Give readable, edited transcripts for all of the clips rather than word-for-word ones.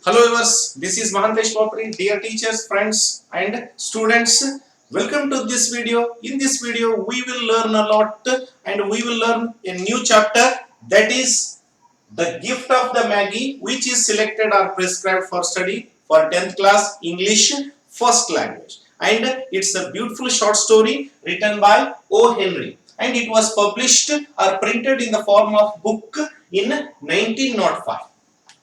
Hello viewers, this is Mahantesh Bhapri. Dear teachers, friends and students, welcome to this video. In this video, we will learn a lot and we will learn a new chapter, that is the gift of the Magi, which is selected or prescribed for study for 10th class English first language. And it's a beautiful short story written by O. Henry. And it was published or printed in the form of book in 1905.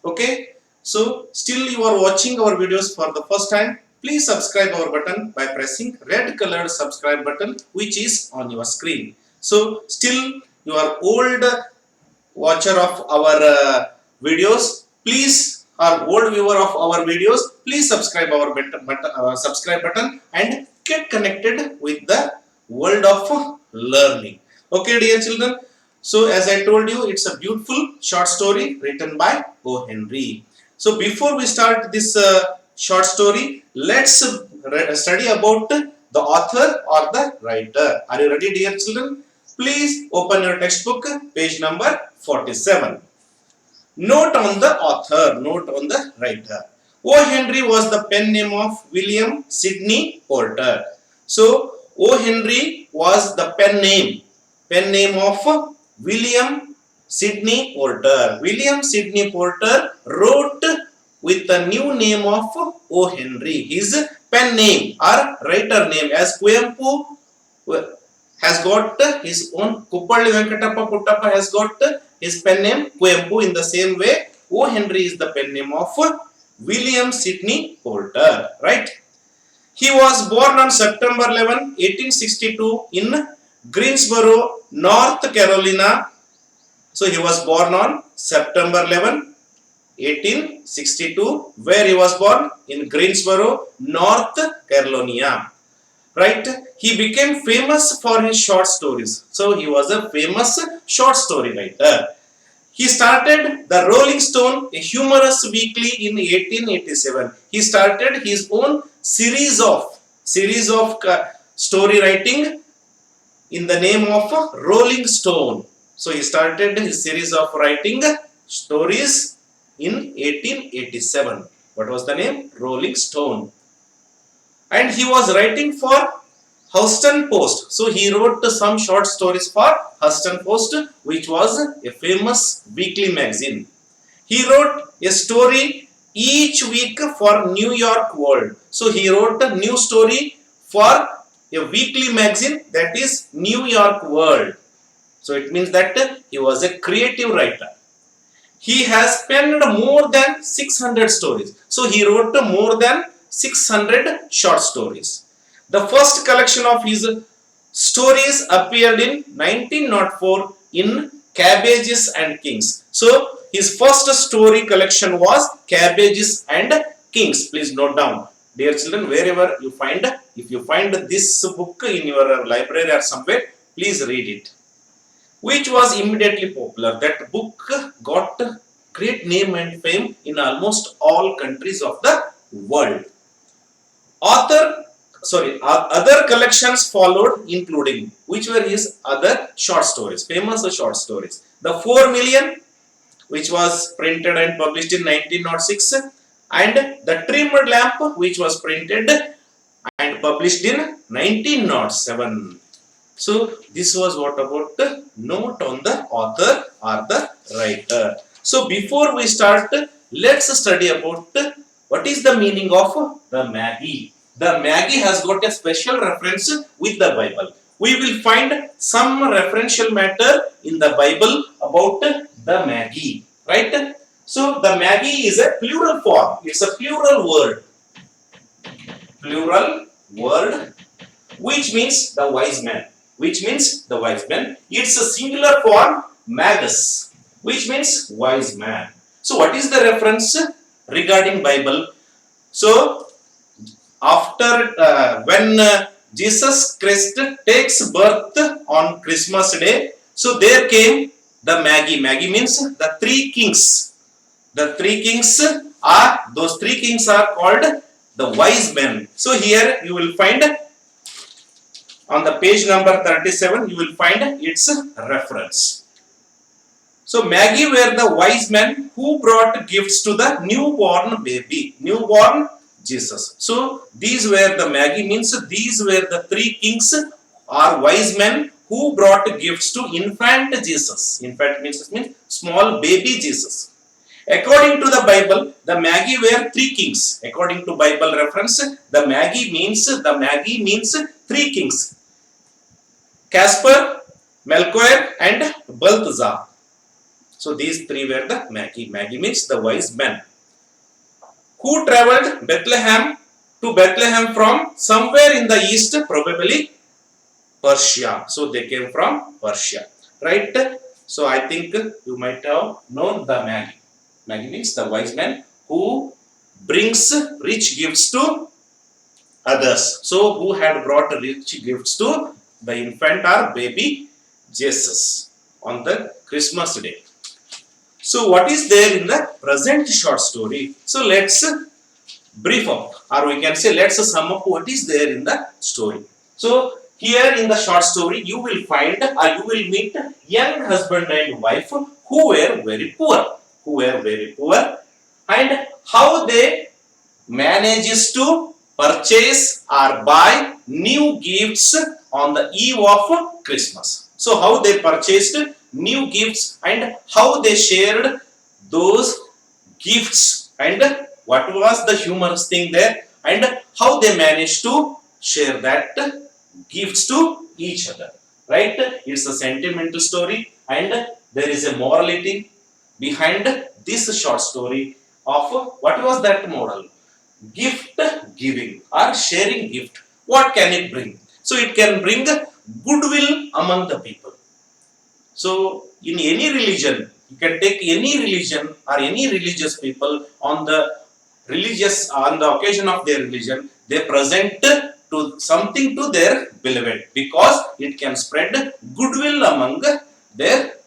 Okay. So still you are watching our videos for the first time, please subscribe our button by pressing red colored subscribe button which is on your screen. So still you are old watcher of our videos, please, or old viewer of our videos, please subscribe our subscribe button and get connected with the world of learning. Okay dear children, so as I told you, it's a beautiful short story written by O. Henry. So before we start this short story, let's study about the author or the writer. Are you ready dear children? Please open your textbook, page number 47. Note on the author, note on the writer. O. Henry was the pen name of William Sidney Porter. So O. Henry was the pen name of William Sidney Porter. William Sidney Porter wrote with the new name of O. Henry. His pen name or writer name, as Kuempu has got his own, Kuppalli Venkatappa Puttappa has got his pen name Kuempu. In the same way, O. Henry is the pen name of William Sidney Porter. Right? He was born on September 11, 1862 in Greensboro, North Carolina. So he was born on September 11, 1862. Where he was born? In Greensboro, North Carolina. Right? He became famous for his short stories. So he was a famous short story writer. He started the Rolling Stone, a humorous weekly, in 1887. He started his own series of story writing in the name of Rolling Stone. So he started his series of writing stories in 1887. What was the name? Rolling Stone. And he was writing for Houston Post. So he wrote some short stories for Houston Post, which was a famous weekly magazine. He wrote a story each week for New York World. So he wrote a new story for a weekly magazine, that is New York World. So it means that he was a creative writer. He has penned more than 600 stories. So he wrote more than 600 short stories. The first collection of his stories appeared in 1904 in Cabbages and Kings. So his first story collection was Cabbages and Kings. Please note down. Dear children, wherever you find, if you find this book in your library or somewhere, please read it. Which was immediately popular. That book got great name and fame in almost all countries of the world. Other collections followed, including, which were his other short stories, famous short stories. The 4 Million, which was printed and published in 1906, and The Trimmed Lamp, which was printed and published in 1907. So this was what about the note on the author or the writer. So before we start, let's study about what is the meaning of the Magi. The Magi has got a special reference with the Bible. We will find some referential matter in the Bible about the Magi. Right? So the Magi is a plural form. It's a plural word. Plural word, which means the wise man. It's a singular form, magus, which means wise man. So what is the reference regarding Bible? So after when Jesus Christ takes birth on Christmas Day, so there came the Magi. Magi means the three kings. Those three kings are called the wise men. So here you will find on the page number 37, you will find its reference. So Magi were the wise men who brought gifts to the newborn baby, newborn Jesus. So these were the Magi means these were the three kings or wise men who brought gifts to infant Jesus. Infant means small baby Jesus. According to the Bible, the Magi were three kings. According to Bible reference, the Magi means three kings: Casper, Melchior, and Balthazar. So these three were the Magi. Magi means the wise men who traveled Bethlehem from somewhere in the east, probably Persia. So they came from Persia, right? So I think you might have known the Magi. Magi means the wise man who brings rich gifts to others. So who had brought rich gifts to the infant or baby Jesus on the Christmas day. So what is there in the present short story? So let's brief up, or we can say let's sum up what is there in the story. So here in the short story you will find or you will meet young husband and wife who were very poor, and how they manages to purchase or buy new gifts on the eve of Christmas. So how they purchased new gifts and how they shared those gifts, and what was the humorous thing there, and how they managed to share that gifts to each other, right? It's a sentimental story and there is a morality behind this short story of what was that moral? Gift giving or sharing gift. What can it bring? So it can bring goodwill among the people. So in any religion, you can take any religion or any religious people on the occasion of their religion, they present to something to their beloved because it can spread goodwill their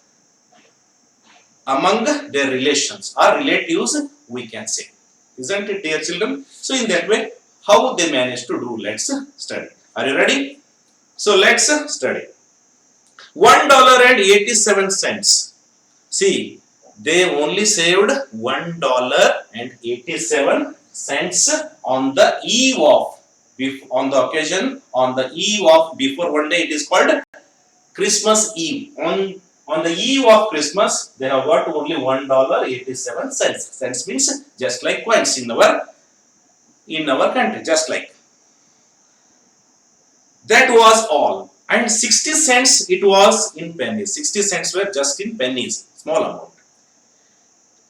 among their relations or relatives, we can say. Isn't it, dear children? So in that way, how they manage to do, let's study. Are you ready? So let's study. $1.87. See, they only saved $1.87 on the eve of, before one day. It is called Christmas Eve. On the eve of Christmas, they have got only $1.87. Cents means just like coins in our country, just like. That was all. And 60 cents it was in pennies. 60 cents were just in pennies, small amount.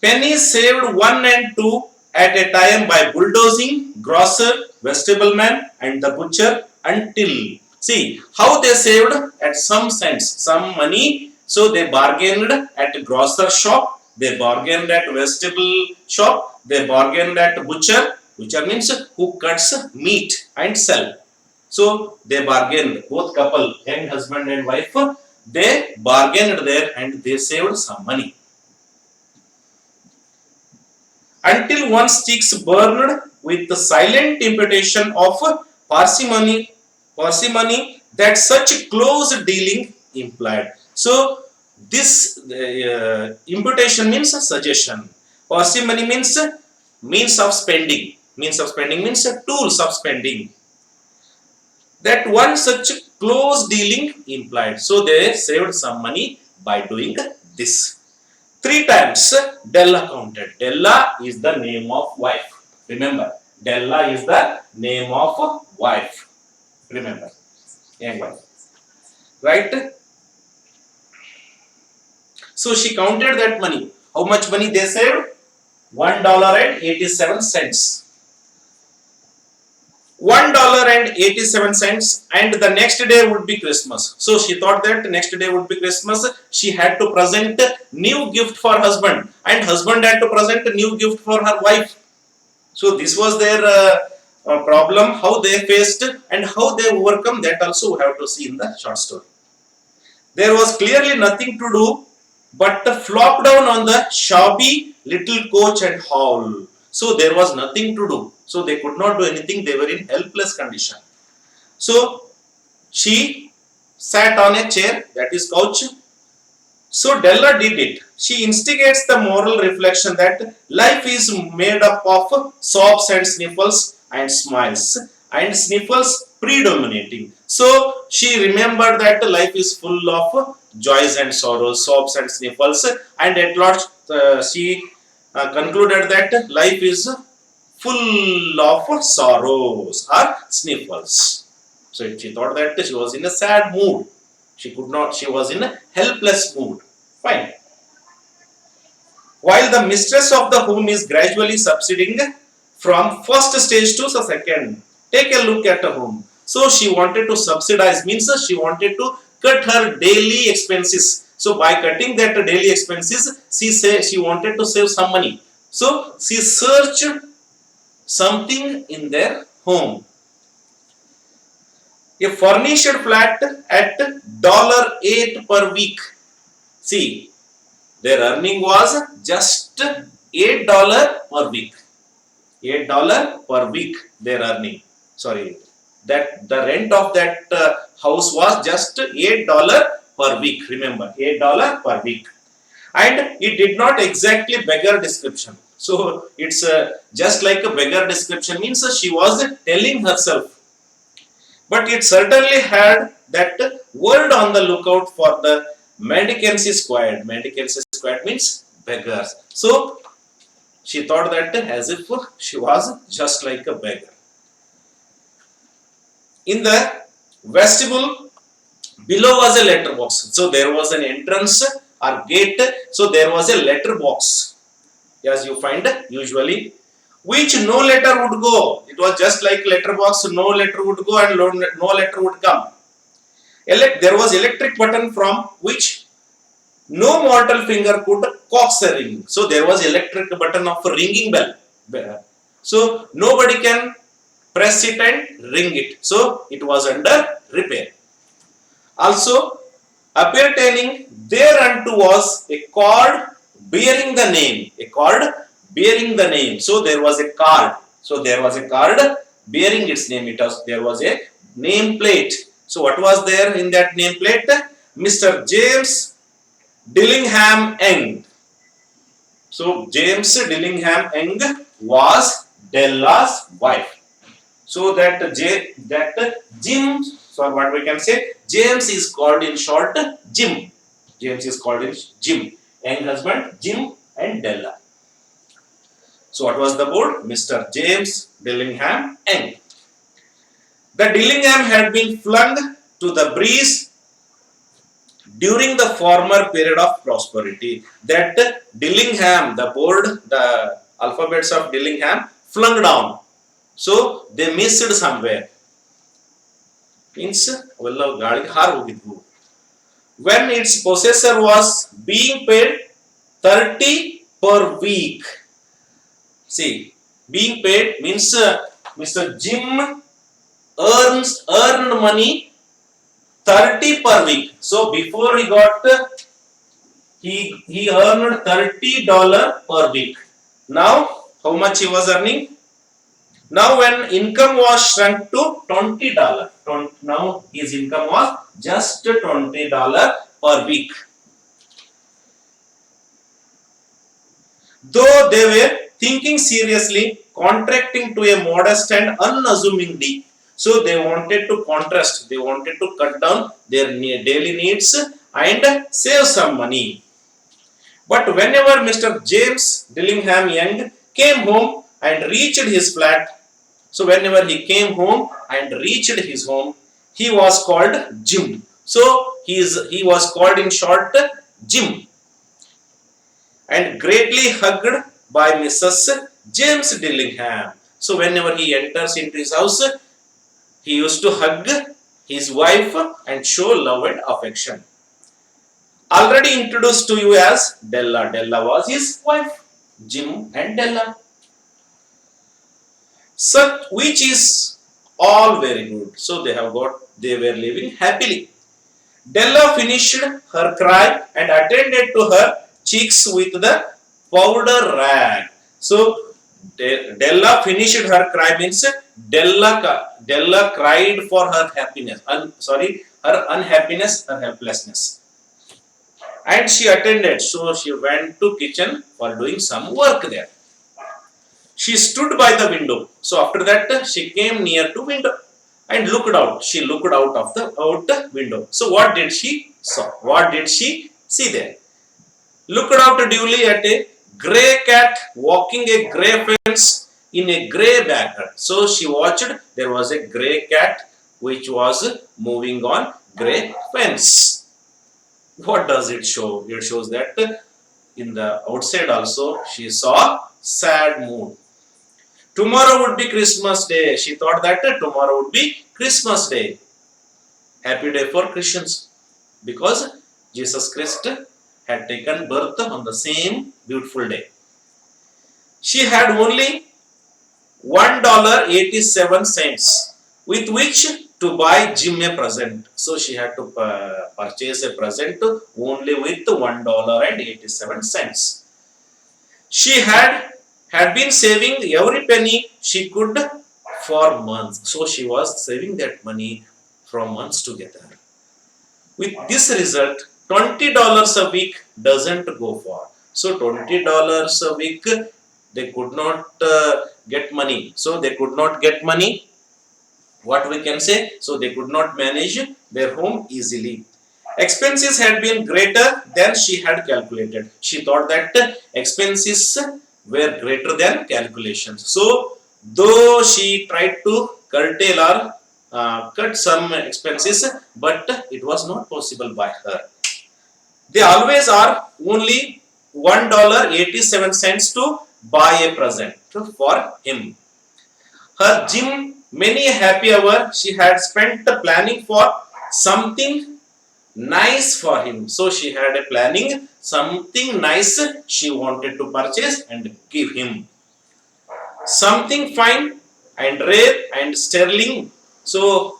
Pennies saved 1 and 2 at a time by bulldozing, grocer, vegetable man, and the butcher until. See how they saved at some cents, some money. So they bargained at a grocer shop, they bargained at vegetable shop, they bargained at butcher. Butcher means who cuts meat and sell. So they bargained, both couple, young husband and wife, they bargained there and they saved some money. Until one sticks burned with the silent imputation of parsimony that such close dealing implied. So this imputation means suggestion. Parsimony means means of spending. Means of spending means tools of spending. That one such close dealing implied. So they saved some money by doing this. 3 times Della counted. Della is the name of wife. Remember, Della is the name of wife. Remember, young wife. Right? So she counted that money. How much money they saved? $1.87. $1.87, and the next day would be Christmas. So she thought that next day would be Christmas. She had to present new gift for husband, and husband had to present a new gift for her wife. So this was their problem, how they faced and how they overcome. That also we have to see in the short story. There was clearly nothing to do but flop down on the shabby little coach and howl. So there was nothing to do. So they could not do anything. They were in helpless condition. So she sat on a chair, that is couch. So Della did it. She instigates the moral reflection that life is made up of sobs and sniffles and smiles, and sniffles predominating. So she remembered that life is full of joys and sorrows, sobs and sniffles, and at last she concluded that life is full of sorrows or sniffles. So she thought that she was in a sad mood. She could not, she was in a helpless mood. Fine. While the mistress of the home is gradually subsiding from first stage to the second. Take a look at a home. So she wanted to subsidize, means she wanted to cut her daily expenses. So by cutting that daily expenses, she wanted to save some money. So she searched something in their home. A furnished flat at $8 per week. See, their earning was just $8 per week. $8 per week their earning. Sorry, that the rent of that house was just $8 per week. Remember, $8 per week. And it did not exactly beggar description. So it's just like a beggar description, means she was telling herself. But it certainly had that word on the lookout for the mendicancy squad. Mendicancy squad means beggars. So she thought that as if she was just like a beggar. In the vestibule, below was a letter box. So there was an entrance or gate. So there was a letter box, as you find usually, which no letter would go. It was just like letter box. No letter would go and no letter would come. There was electric button from which no mortal finger could coax a ring. So there was electric button of a ringing bell. So nobody can press it and ring it. So it was under repair. Also, appertaining thereunto was a cord bearing the name. A cord bearing the name. So there was a card. So there was a card bearing its name. There was a name plate. So what was there in that name plate? Mr. James Dillingham Young. So James Dillingham Young was Della's wife. So that Jim, so what we can say, James is called in short Jim. James is called in Jim. Young husband Jim and Della. So what was the board? Mr. James Dillingham Young. The Dillingham had been flung to the breeze during the former period of prosperity. That Dillingham, the board, the alphabets of Dillingham flung down. So they missed somewhere. Means when its possessor was being paid 30 per week. See, being paid means Mr. Jim earned money 30 per week. So before he got, he earned $30 per week. Now how much he was earning? Now when income was shrunk to $20, now his income was just $20 per week. Though they were thinking seriously, contracting to a modest and unassuming D. So they wanted to contrast, they wanted to cut down their daily needs and save some money. But whenever Mr. James Dillingham Young came home and reached his flat, so whenever he came home and reached his home, he was called Jim. So he was called in short Jim, and greatly hugged by Mrs. James Dillingham. So whenever he enters into his house, he used to hug his wife and show love and affection. Already introduced to you as Della. Della was his wife, Jim and Della. Such, which is all very good. So they were living happily. Della finished her cry and attended to her cheeks with the powder rag. So Della finished her cry means Della cried for her happiness. Her unhappiness, her helplessness. and she attended. So she went to kitchen for doing some work there. She stood by the window. So after that, she came near to window and looked out. She looked out of the window. So what did she saw? What did she see there? Looked out duly at a grey cat walking a grey fence in a grey backyard. So she watched. There was a grey cat which was moving on grey fence. What does it show? It shows that in the outside also she saw sad mood. Tomorrow would be Christmas Day. She thought that tomorrow would be Christmas Day. Happy day for Christians. Because Jesus Christ had taken birth on the same beautiful day. She had only $1.87 with which to buy Jim a present. So she had to purchase a present only with $1.87. She had been saving every penny she could for months. So she was saving that money from months together. With this result, $20 a week doesn't go far. So $20 a week, they could not get money. So they could not get money. What we can say? So they could not manage their home easily. Expenses had been greater than she had calculated. She thought that expenses were greater than calculations. So though she tried to curtail or cut some expenses, but it was not possible by her. They always are only $1.87 to buy a present for him. Her Jim, many a happy hour she had spent planning for something nice for him. So she had a planning something nice she wanted to purchase and give him. Something fine and rare and sterling. So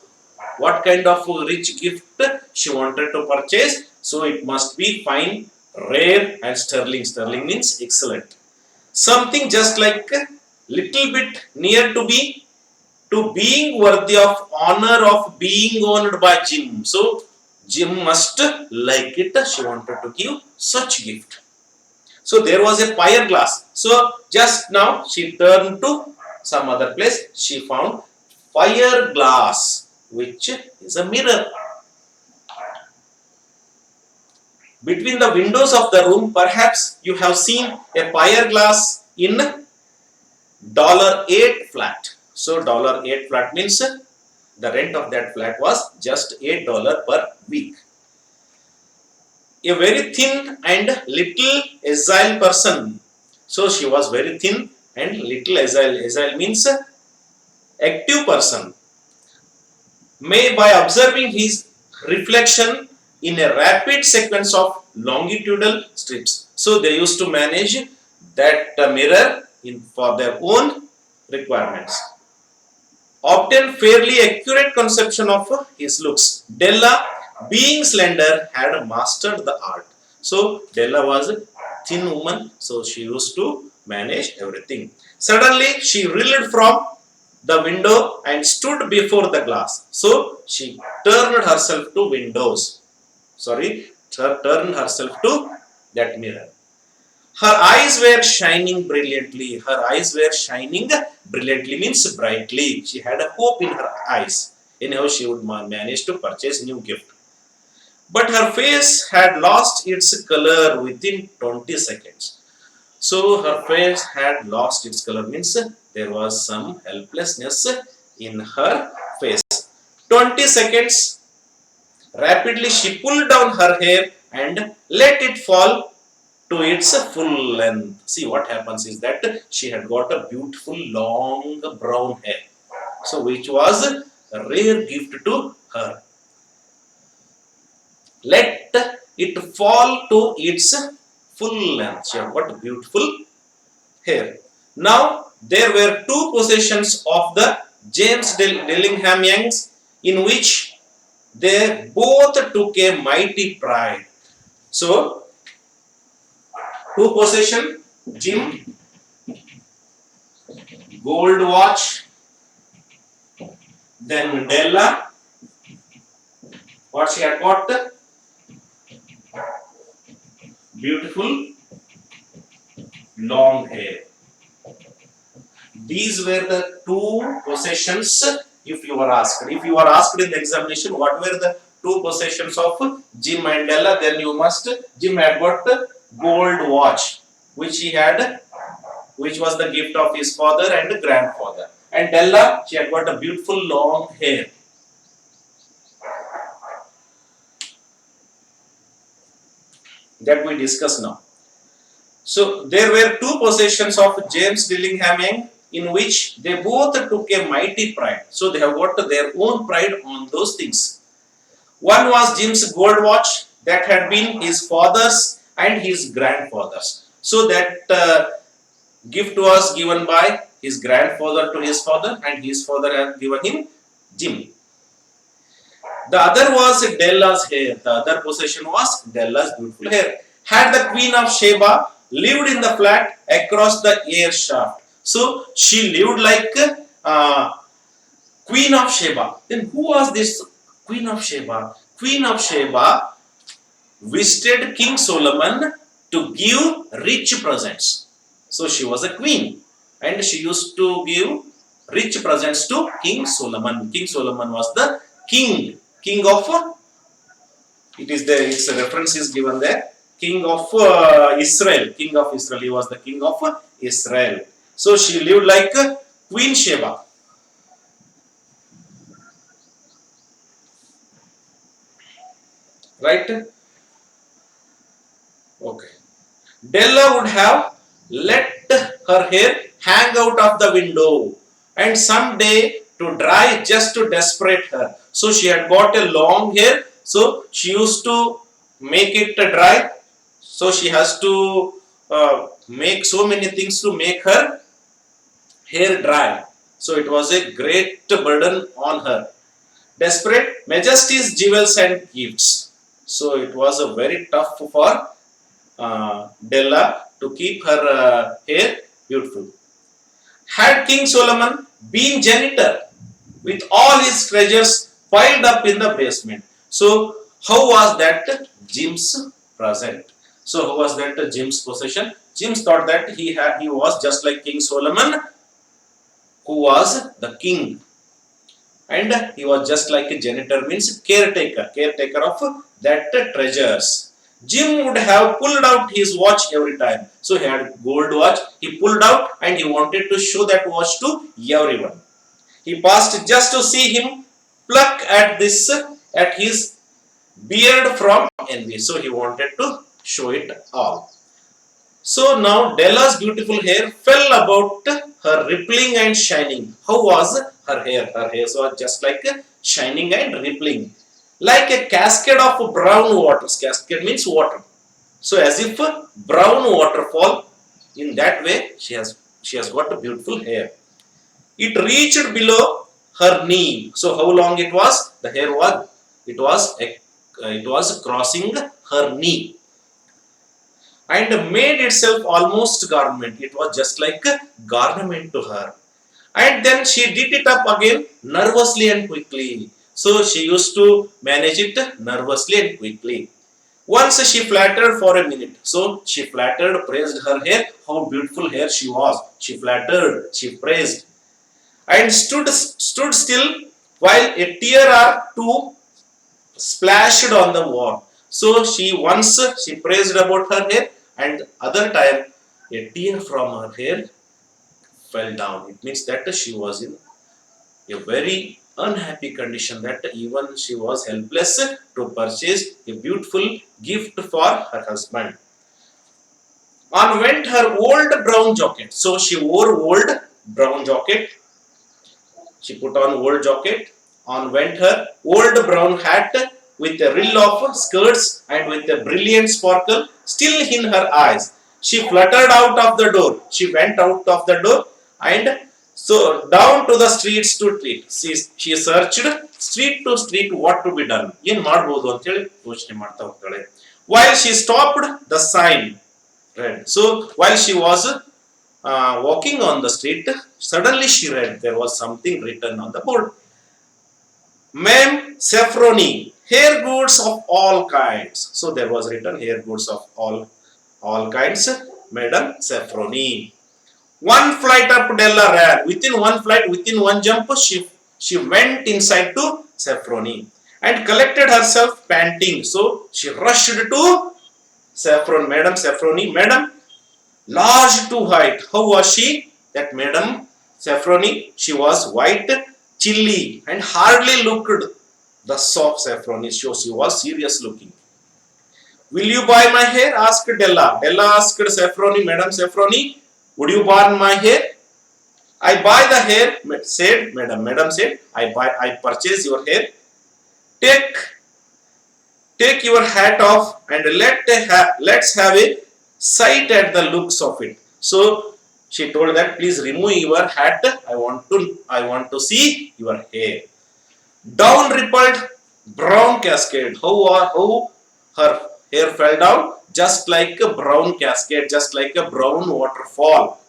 what kind of rich gift she wanted to purchase? So it must be fine, rare and sterling. Sterling means excellent. Something just like a little bit near to being worthy of honor of being honored by Jim. So Jim must like it. She wanted to give such gift. So there was a fire glass. So just now she turned to some other place. She found fire glass, which is a mirror. Between the windows of the room, perhaps you have seen a fire glass in $8 flat. So $8 flat means the rent of that flat was just $8 per week. A very thin and little agile person. So she was very thin and little agile. Agile means active person. May by observing his reflection in a rapid sequence of longitudinal strips. So they used to manage that mirror for their own requirements. Obtain fairly accurate conception of his looks. Della, being slender, had mastered the art. So Della was a thin woman, so she used to manage everything. Suddenly she reeled from the window and stood before the glass. So she turned herself to windows. Turned herself to that mirror. Her eyes were shining brilliantly. Her eyes were shining brilliantly means brightly. She had a hope in her eyes. Anyhow, she would manage to purchase new gift. But her face had lost its color within 20 seconds. So her face had lost its color means there was some helplessness in her face. 20 seconds. Rapidly she pulled down her hair and let it fall to its full length. See what happens is that she had got a beautiful long brown hair. So which was a rare gift to her. Let it fall to its full length. She had got beautiful hair. Now there were two possessions of the James Dillingham Youngs in which they both took a mighty pride. So two possession, Jim, gold watch, then Della, what she had got? beautiful long hair. These were the two possessions. If you were asked in the examination, what were the two possessions of Jim and Della, then you must. Jim had got gold watch, which he had, which was the gift of his father and grandfather. And Della, she had got a beautiful long hair. That we discuss now. So there were two possessions of James Dillingham Young in which they both took a mighty pride. So they have got their own pride on those things. One was Jim's gold watch that had been his father's and his grandfather's. So that gift was given by his grandfather to his father, and his father had given him Jim. The other was Della's hair. The other possession was Della's beautiful hair. Had the Queen of Sheba lived in the flat across the air shaft. So she lived like Queen of Sheba. Then who was this Queen of Sheba? Queen of Sheba visited King Solomon to give rich presents. So she was a queen and she used to give rich presents to King Solomon. King Solomon was the king of, it's a reference is given there, king of Israel. King of Israel. He was the king of Israel. So she lived like Queen Sheba. Right? Okay. Della would have let her hair hang out of the window and someday to dry just to desperate her. So she had got a long hair. So she used to make it dry. So she has to make so many things to make her hair dry. So it was a great burden on her. Desperate, majesty's jewels and gifts. So it was a very tough for Della to keep her hair beautiful. Had King Solomon been janitor with all his treasures piled up in the basement. So how was that Jim's present? So how was that Jim's possession? James thought that he was just like King Solomon, who was the king, and he was just like a janitor, means caretaker of that treasures. Jim would have pulled out his watch every time. So he had gold watch. He pulled out and he wanted to show that watch to everyone. He passed just to see him pluck at his beard from envy. So he wanted to show it all. So now Della's beautiful hair fell about her, rippling and shining. How was her hair? Her hair was just like shining and rippling, like a cascade of brown waters. Cascade means water. So as if brown waterfall, in that way she has got a beautiful hair. It reached below her knee. So how long it was? The hair was it was crossing her knee, and made itself almost garment. It was just like a garment to her. And then she did it up again nervously and quickly. So she used to manage it nervously and quickly. Once she flattered for a minute. So she flattered, praised her hair, how beautiful hair she was. She flattered, she praised, and stood still while a tear or two splashed on the wall. So she praised about her hair, and other time a tear from her hair fell down. It means that she was in a very unhappy condition, that even she was helpless to purchase a beautiful gift for her husband. On went her old brown jacket. So she wore old brown jacket. She put on old jacket. On went her old brown hat with a rill of skirts and with a brilliant sparkle still in her eyes. She fluttered out of the door. She went out of the door and so down to the streets to treat. She searched street to street what to be done. ಏನು ಮಾಡಬಹುದು ಅಂತ ಹೇಳಿ ಯೋಚನೆ ಮಾಡ್ತಾ ಹೋಗ್ತಾಳೆ. While she stopped, the sign read. So while she was walking on the street, suddenly she read. There was something written on the board. Ma'am Saffroni, hair goods of all kinds. So there was written hair goods of all All kinds, Madam Safroni. One flight up Della ran. Within one flight, within one jump, she went inside to Safroni and collected herself panting. So she rushed to Madam Safroni. Madam, large to white. How was she? That Madam Safroni, she was white, chilly, and hardly looked the soft Safroni. So she was serious looking. Will you buy my hair? Asked Della. Della asked Safroni, Madam Safroni, would you buy my hair? I buy the hair, said Madam. Madam said, I purchase your hair. Take take your hat off and let's have a sight at the looks of it. So she told that please remove your hat. I want to see your hair. Down rippled brown cascade. How her hair fell down? Just like a brown cascade, just like a brown waterfall.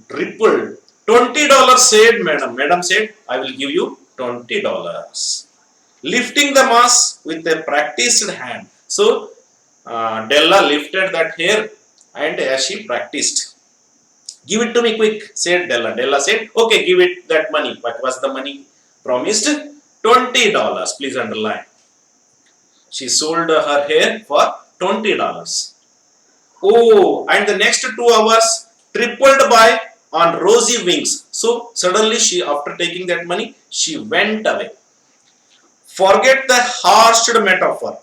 Rippled. $20 said Madam. Madam said, I will give you $20. Lifting the mass with a practiced hand. So Della lifted that hair and as she practiced. Give it to me quick, said Della. Della said, okay, give it that money. What was the money promised? $20. Please underline. She sold her hair for $20. Oh, and the next 2 hours tripled by on rosy wings. So suddenly after taking that money, she went away. Forget the harsh metaphor.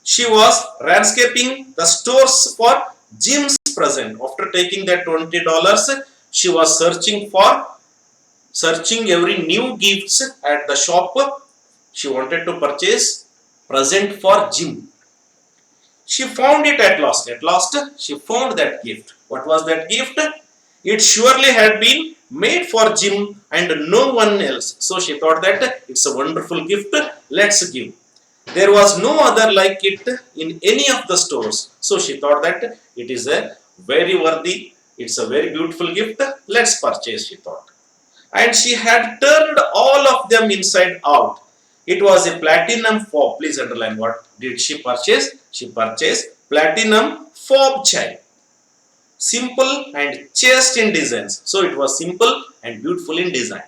She was landscaping the stores for Jim's present. After taking that $20, she was searching every new gifts at the shop. She wanted to purchase present for Jim. She found it at last. At last, she found that gift. What was that gift? It surely had been made for Jim and no one else. So she thought that it's a wonderful gift. Let's give. There was no other like it in any of the stores. So she thought that it is a very worthy, it's a very beautiful gift. Let's purchase, she thought. And she had turned all of them inside out. It was a platinum fob. Please underline what did she purchase? She purchased platinum fob chain. Simple and chaste in designs. So it was simple and beautiful in design.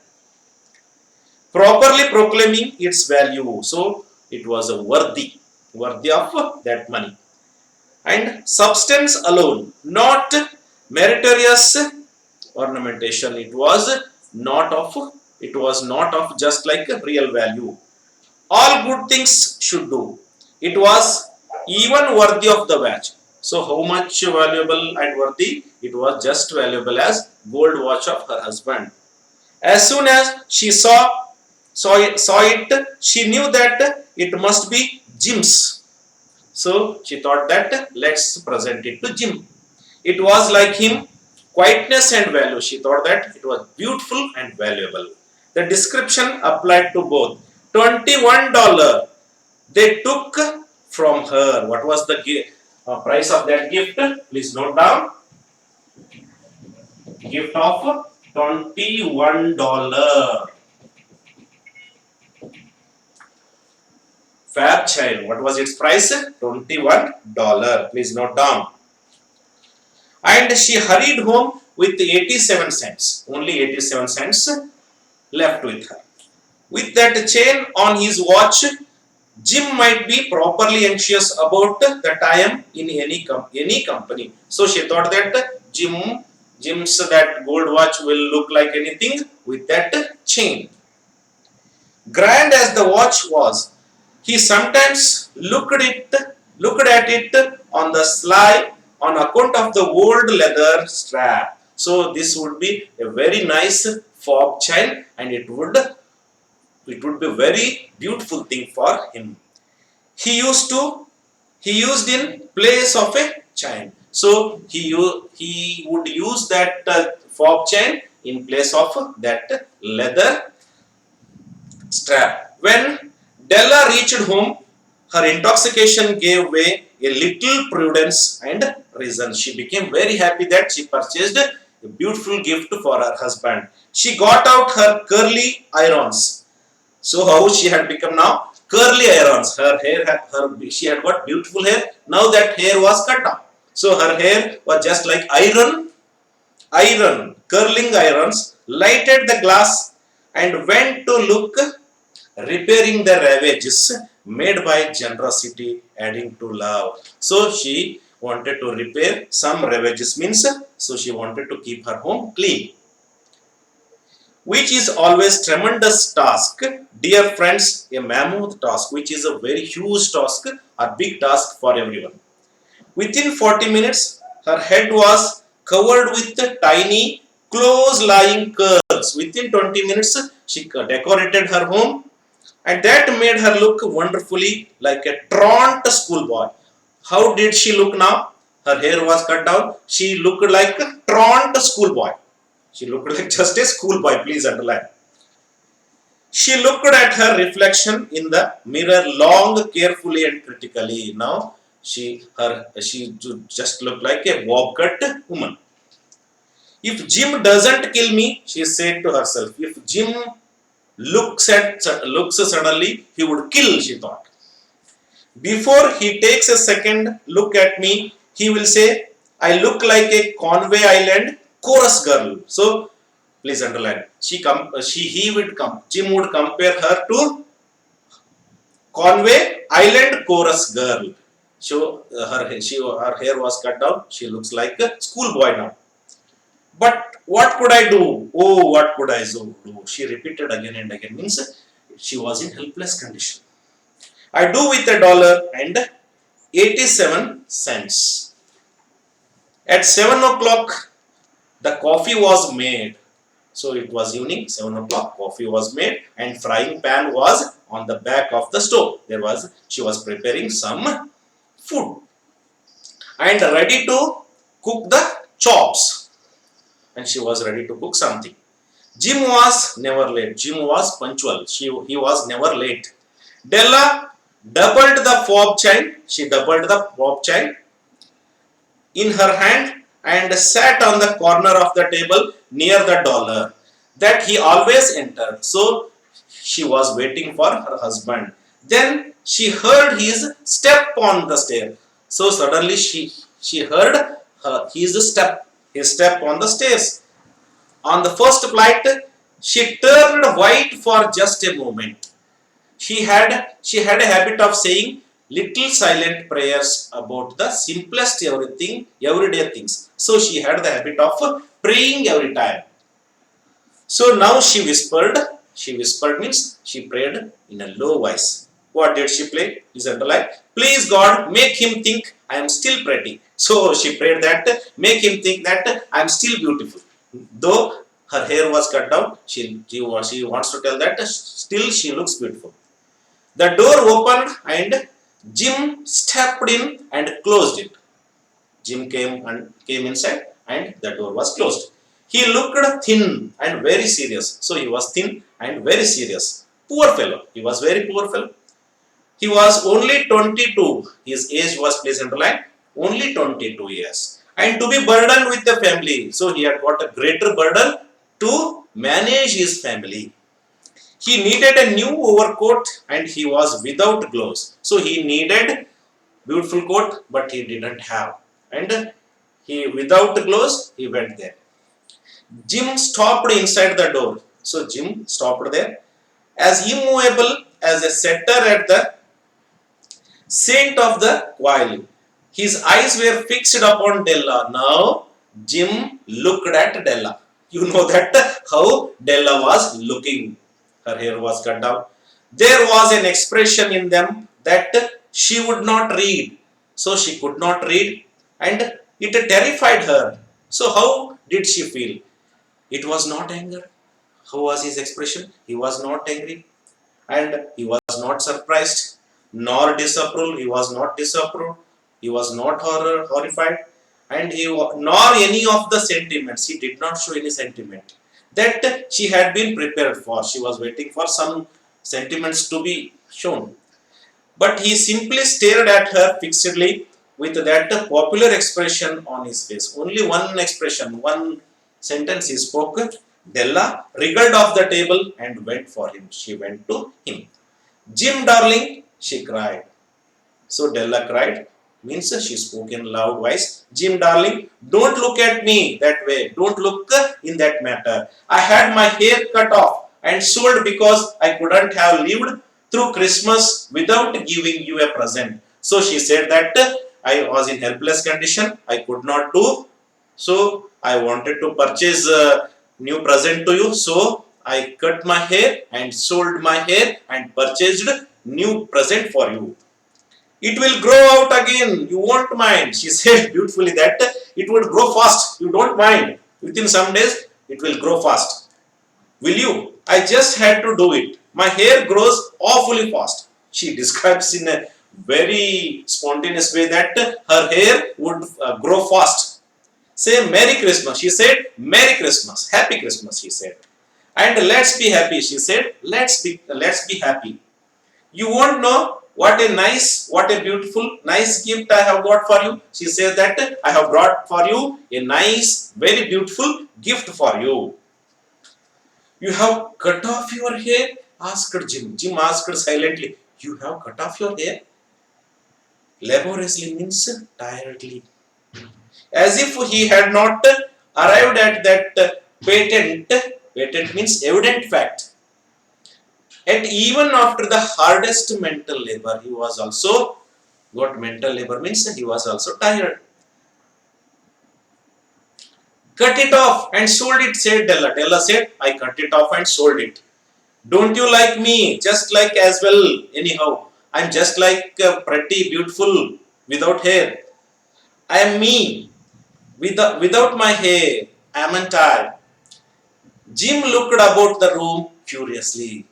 Properly proclaiming its value. So it was a worthy of that money. And substance alone, not meritorious ornamentation. It was not of just like a real value. All good things should do. It was even worthy of the watch. So how much valuable and worthy? It was just valuable as gold watch of her husband. As soon as she saw it, she knew that it must be Jim's. So she thought that let's present it to Jim. It was like him, quietness and value. She thought that it was beautiful and valuable. The description applied to both. $21 they took from her. What was the price of that gift? Please note down. Gift of $21. Fab child. What was its price? $21. Please note down. And she hurried home with 87 cents. Only 87 cents left with her. With that chain on his watch, Jim might be properly anxious about the time in any company. So she thought that Jim's that gold watch will look like anything with that chain. Grand as the watch was, he sometimes looked at it on the sly on account of the old leather strap. So this would be a very nice fob chain, and it would be a very beautiful thing for him. He used in place of a chain. So he would use that fob chain in place of that leather strap. When Della reached home, her intoxication gave way a little prudence and reason. She became very happy that she purchased a beautiful gift for her husband. She got out her curly irons. So how she had become now? Curly irons. Her hair she had got beautiful hair. Now that hair was cut down. So her hair was just like iron, curling irons, lighted the glass and went to look, repairing the ravages made by generosity, adding to love. So she wanted to repair some ravages, means so she wanted to keep her home clean, which is always tremendous task. Dear friends, a mammoth task, which is a very huge task, a big task for everyone. Within 40 minutes, her head was covered with tiny, close-lying curls. Within 20 minutes, she decorated her home, and that made her look wonderfully like a truant schoolboy. How did she look now? Her hair was cut down. She looked like a truant schoolboy. She looked like just a schoolboy, please underline. She looked at her reflection in the mirror long, carefully and critically. Now she just looked like a bob cut woman. If Jim doesn't kill me, she said to herself, if Jim looks suddenly, he would kill, she thought. Before he takes a second look at me, he will say, I look like a Conway Island chorus girl. So please underline. He would come. Jim would compare her to Conway Island chorus girl. So her hair was cut down. She looks like a schoolboy now. But what could I do? Oh, what could I do? She repeated again and again. Means she was in helpless condition. I do with $1.87. At 7 o'clock, the coffee was made. So it was evening, 7 o'clock, coffee was made and frying pan was on the back of the stove. She was preparing some food and ready to cook the chops. And she was ready to cook something. Jim was never late. Jim was punctual. He was never late. Della doubled the fob chain. She doubled the fob chain in her hand and sat on the corner of the table near the dollar that he always entered. So she was waiting for her husband. Then she heard his step on the stair. So suddenly she heard his step on the stairs. On the first flight, she turned white for just a moment. She had a habit of saying little silent prayers about the simplest everyday things. So she had the habit of praying every time. So now she whispered. She whispered means she prayed in a low voice. What did she pray? Listen to like, please God, make him think I am still pretty. So she prayed that make him think that I am still beautiful. Though her hair was cut down, she wants to tell that still she looks beautiful. The door opened and Jim stepped in and closed it. Jim came inside and the door was closed. He looked thin and very serious. So he was thin and very serious. Poor fellow. He was very poor fellow. He was only 22. His age was, please underline, only 22 years. And to be burdened with the family. So he had got a greater burden to manage his family. He needed a new overcoat and he was without gloves. So he needed beautiful coat but he didn't have. And he without gloves he went there. Jim stopped inside the door. So Jim stopped there. As immovable as a setter at the scent of the quail. His eyes were fixed upon Della. Now Jim looked at Della. You know that how Della was looking. Her hair was cut down. There was an expression in them that she would not read. So she could not read and it terrified her. So how did she feel? It was not anger. How was his expression? He was not angry and he was not surprised nor disapproved. He was not disapproved. He was not horrified and nor any of the sentiments. He did not show any sentiment that she had been prepared for. She was waiting for some sentiments to be shown. But he simply stared at her fixedly with that popular expression on his face. Only one expression, one sentence he spoke. Della wriggled off the table and went for him. She went to him. Jim, darling, she cried. So Della cried. means she spoke in loud voice. Jim darling, don't look at me that way. Don't look in that matter. I had my hair cut off and sold because I couldn't have lived through Christmas without giving you a present. So she said that I was in helpless condition. I could not do. So I wanted to purchase a new present to you. So I cut my hair and sold my hair and purchased new present for you. It will grow out again. You won't mind. She said beautifully that it would grow fast. You don't mind. Within some days, it will grow fast. Will you? I just had to do it. My hair grows awfully fast. She describes in a very spontaneous way that her hair would grow fast. Say Merry Christmas. She said Merry Christmas. Happy Christmas. She said. And let's be happy. She said let's be happy. You won't know what a beautiful, nice gift I have got for you. She says that I have brought for you a nice, very beautiful gift for you. You have cut off your hair? Asked Jim. Jim asked silently, you have cut off your hair? Laboriously means tiredly. As if he had not arrived at that patent means evident fact. And even after the hardest mental labor, he was also, what mental labor means, he was also tired. Cut it off and sold it, said Della. Della said, I cut it off and sold it. Don't you like me? Just like as well, anyhow. I'm just like pretty beautiful without hair. I am me without my hair. I am tired. Jim looked about the room curiously.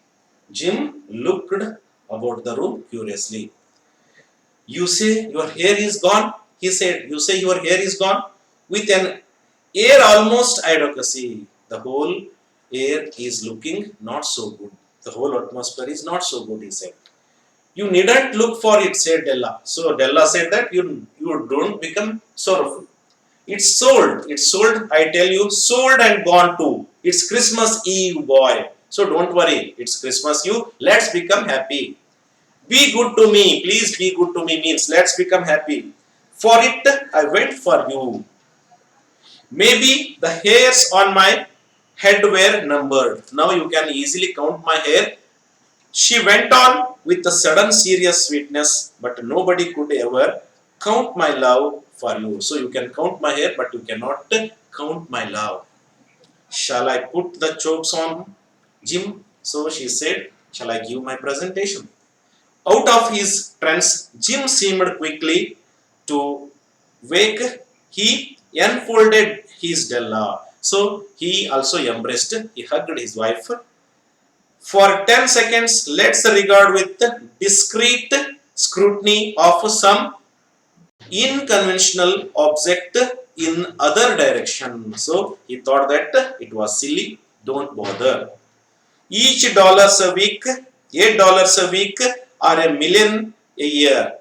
Jim looked about the room curiously. You say your hair is gone? He said, you say your hair is gone? With an air almost advocacy. The whole air is looking not so good. The whole atmosphere is not so good, he said. You needn't look for it, said Della. So Della said that you don't become sorrowful. It's sold, I tell you, sold and gone too. It's Christmas Eve, boy. So don't worry, it's Christmas Eve. Let's become happy. Be good to me, please be good to me means let's become happy. For it, I went for you. Maybe the hairs on my head were numbered. Now you can easily count my hair. She went on with a sudden serious sweetness, but nobody could ever count my love for you. So you can count my hair, but you cannot count my love. Shall I put the chokes on, Jim? So she said, shall I give my presentation? Out of his trance, Jim seemed quickly to wake. He enfolded his Della. So he also embraced, he hugged his wife. For 10 seconds, let's regard with discreet scrutiny of some inconventional object in other direction. So he thought that it was silly, don't bother. Each dollars a week, $8 a week, or a million a year.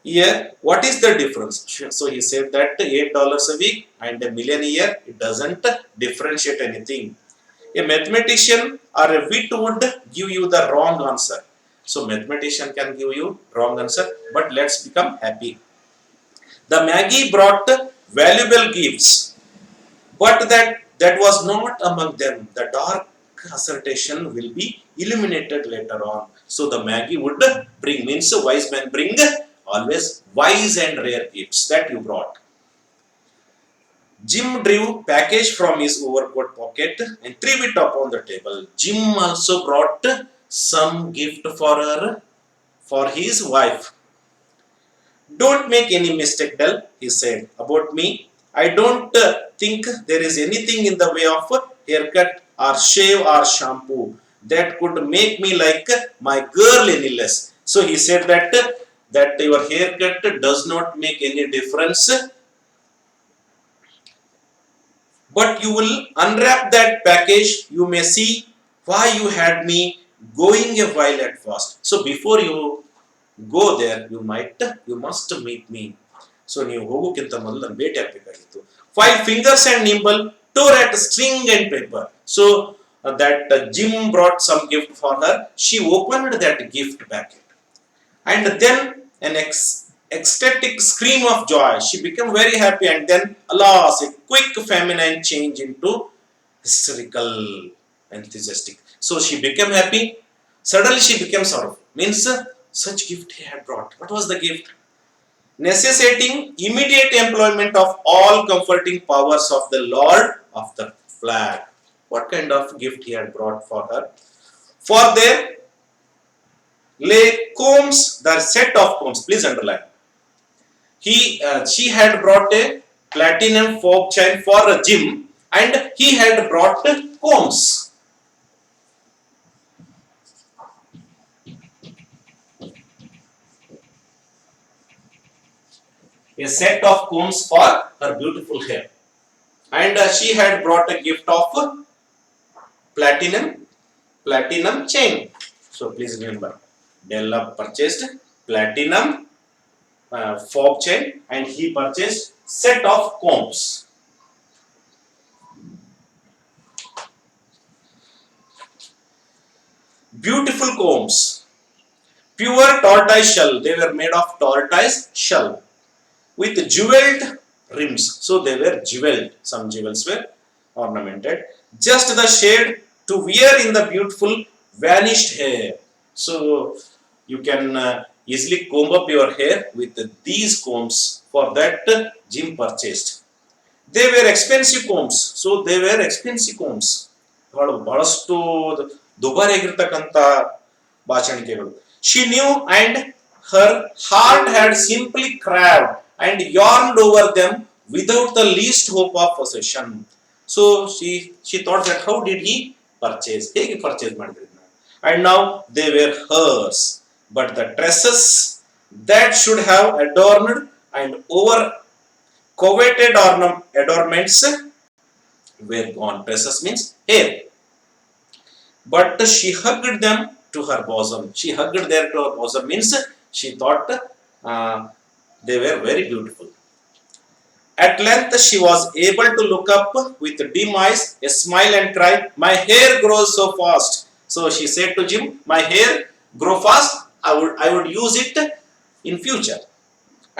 Here, what is the difference? So he said that $8 a week and a million a year, it doesn't differentiate anything. A mathematician or a wit would give you the wrong answer. So mathematician can give you wrong answer, but let's become happy. The Magi brought valuable gifts, but that was not among them. The dark assertion will be illuminated later on. So the Magi would bring, means wise men bring always wise and rare gifts that you brought. Jim drew package from his overcoat pocket and threw it upon the table. Jim also brought some gift for his wife. Don't make any mistake, Del, he said, about me. I don't think there is anything in the way of haircut or shave or shampoo that could make me like my girl any less. So he said that your haircut does not make any difference. But you will unwrap that package, you may see why you had me going a while at first. So before you go there, you must meet me. So ನೀವು ಹೋಗೋಕ್ಕಿಂತ ಮೊದಲು ನಾನು ಭೇಟಿ ಆಗಬೇಕಾಗಿತ್ತು. 5 fingers and nimble tore at string and paper. So that Jim brought some gift for her. She opened that gift packet, and then an ecstatic scream of joy. She became very happy, and then, alas, a quick feminine change into hysterical, enthusiastic. So she became happy. Suddenly she became sorrowful. Means such gift he had brought. What was the gift? Necessitating immediate employment of all comforting powers of the Lord of the flag. What kind of gift he had brought for her? For there lay combs, the set of combs. Please underline. She had brought a platinum fob chain for a Jim, and he had brought combs. A set of combs for her beautiful hair, and she had brought a gift of platinum chain. So please remember, Della purchased platinum fob chain, and he purchased set of combs. Beautiful combs, pure tortoise shell. They were made of tortoise shell with jeweled rims. So they were jeweled. Some jewels were ornamented. Just the shade to wear in the beautiful vanished hair. So you can easily comb up your hair with these combs. For that, Jim purchased. They were expensive combs. So they were expensive combs. ಬಹಳಷ್ಟು ದುಬಾರಿಯಾಗಿರ್ತಕ್ಕಂಥ ಬಾಚಣಿಕೆಗಳು. She knew, and her heart had simply craved and yearned over them without the least hope of possession. So she thought that how did he purchase? ಹೇಗೆ purchase ಮಾಡಿದ್ರು? And now they were hers. But the tresses that should have adorned and over coveted adornments were gone. Tresses means hair. But she hugged them to her bosom. She hugged them to her bosom means she thought they were very beautiful. At length she was able to look up with dim eyes, a smile, and cry, "My hair grows so fast." So she said to Jim, "My hair grow fast. I would use it in future."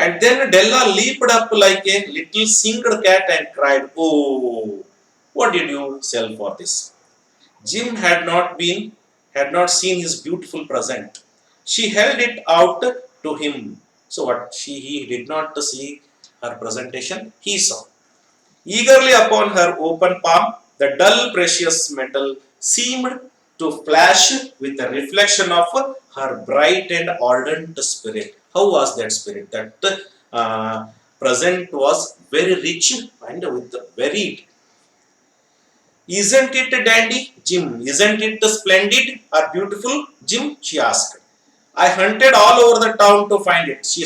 And then Della leaped up like a little singed cat and cried, "Oh, what did you sell for this?" Jim had not seen his beautiful present. She held it out to him. So what? He did not see her presentation. He saw. Eagerly upon her open palm, the dull precious metal seemed to flash with the reflection of her bright and ardent spirit. How was that spirit? That present was very rich and with varied. "Isn't it dandy, Jim? Isn't it splendid or beautiful, Jim?" she asked. "I hunted all over the town to find it." She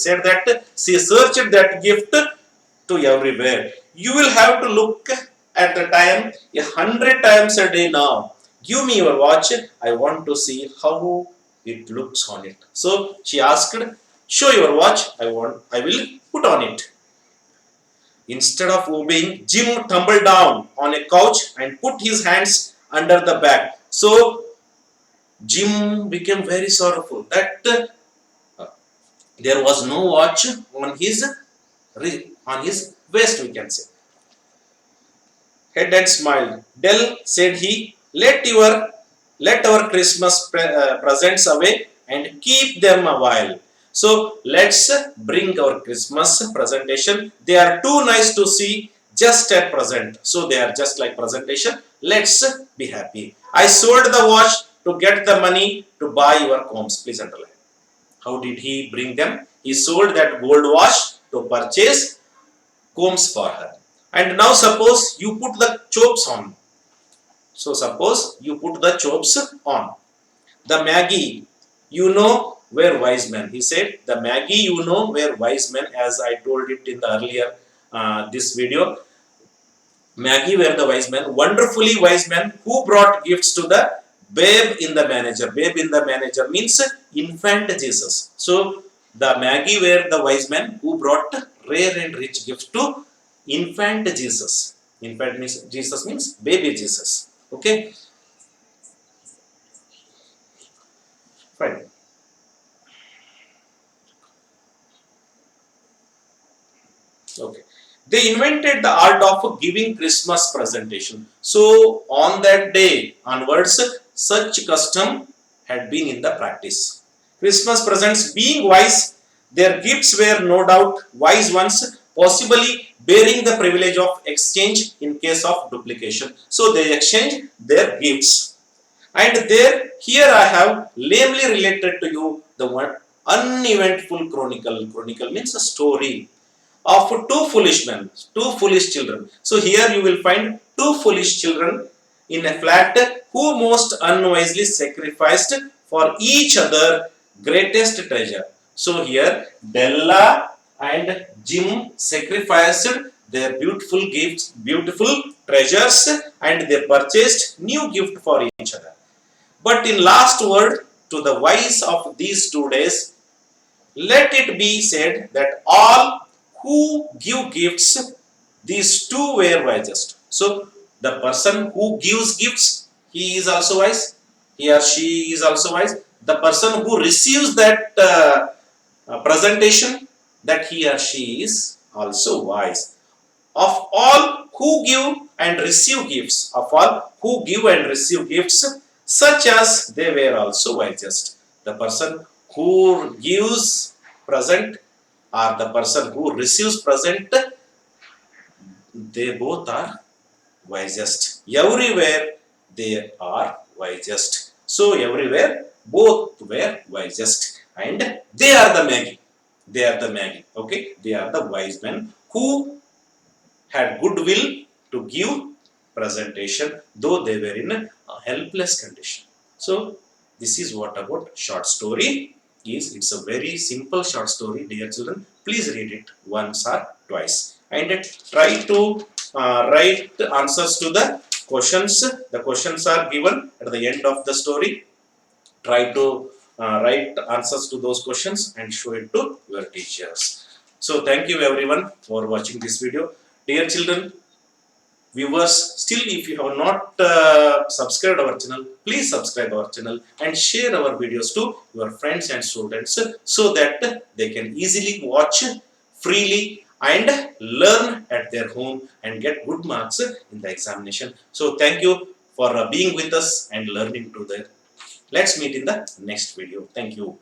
said that she searched that gift to everywhere. "You will have to look at the time 100 times a day now. Give me your watch. I want to see how it looks on it." So she asked, "Show your watch. I will put on it." Instead of obeying, Jim tumbled down on a couch and put his hands under the back. So Jim became very sorrowful that there was no watch on his waist, we can say. Head and smiled. "Dell," said he, let our Christmas presents away and keep them a while. So let's bring our Christmas presentation. They are too nice to see just at present. So they are just like presentation. Let's be happy. I sold the watch to get the money to buy your combs. Please underline. How did he bring them? He sold that gold watch to purchase combs for her. And now suppose you put the chops on. So suppose you put the chops on. The Magi, you know, were wise men. He said, the Magi, you know, were wise men, as I told it in the earlier this video. Magi were the wise men, wonderfully wise men, who brought gifts to the babe in the manger. Babe in the manger means infant Jesus. So the Magi were the wise men who brought rare and rich gifts to infant Jesus. Infant means Jesus means baby Jesus. Okay. Fine. Okay. They invented the art of giving Christmas presentation. So on that day onwards, such custom had been in the practice. Christmas presents being wise, their gifts were no doubt wise ones, possibly bearing the privilege of exchange in case of duplication. So they exchanged their gifts. And there, here I have lamely related to you the one uneventful chronicle. Chronicle means a story of two foolish men, two foolish children. So here you will find two foolish children in a flat who most unwisely sacrificed for each other greatest treasure. So here Della and Jim sacrificed their beautiful gifts, beautiful treasures, and they purchased new gift for each other. But in last word to the wise of these 2 days, let it be said that all who give gifts, these two were wisest. So the person who gives gifts, he is also wise. He or she is also wise. The person who receives that presentation, that he or she is also wise. Of all who give and receive gifts, of all who give and receive gifts, such as they were also wisest. The person who gives present or the person who receives present, they both are wisest. Everywhere they are wisest. So everywhere both were wisest, and they are the Magi. They are the Magi. Okay, they are the wise men who had goodwill to give presentation, though they were in a helpless condition. So this is what about short story is. It's a very simple short story, dear children. Please read it once or twice and try to write answers to the questions. The questions are given at the end of the story. Try to write answers to those questions and show it to your teachers. So thank you everyone for watching this video. Dear children, viewers, still if you have not subscribed our channel, please subscribe our channel and share our videos to your friends and students so that they can easily watch freely and learn at their home and get good marks in the examination. So thank you for being with us and learning together. Let's meet in the next video. Thank you.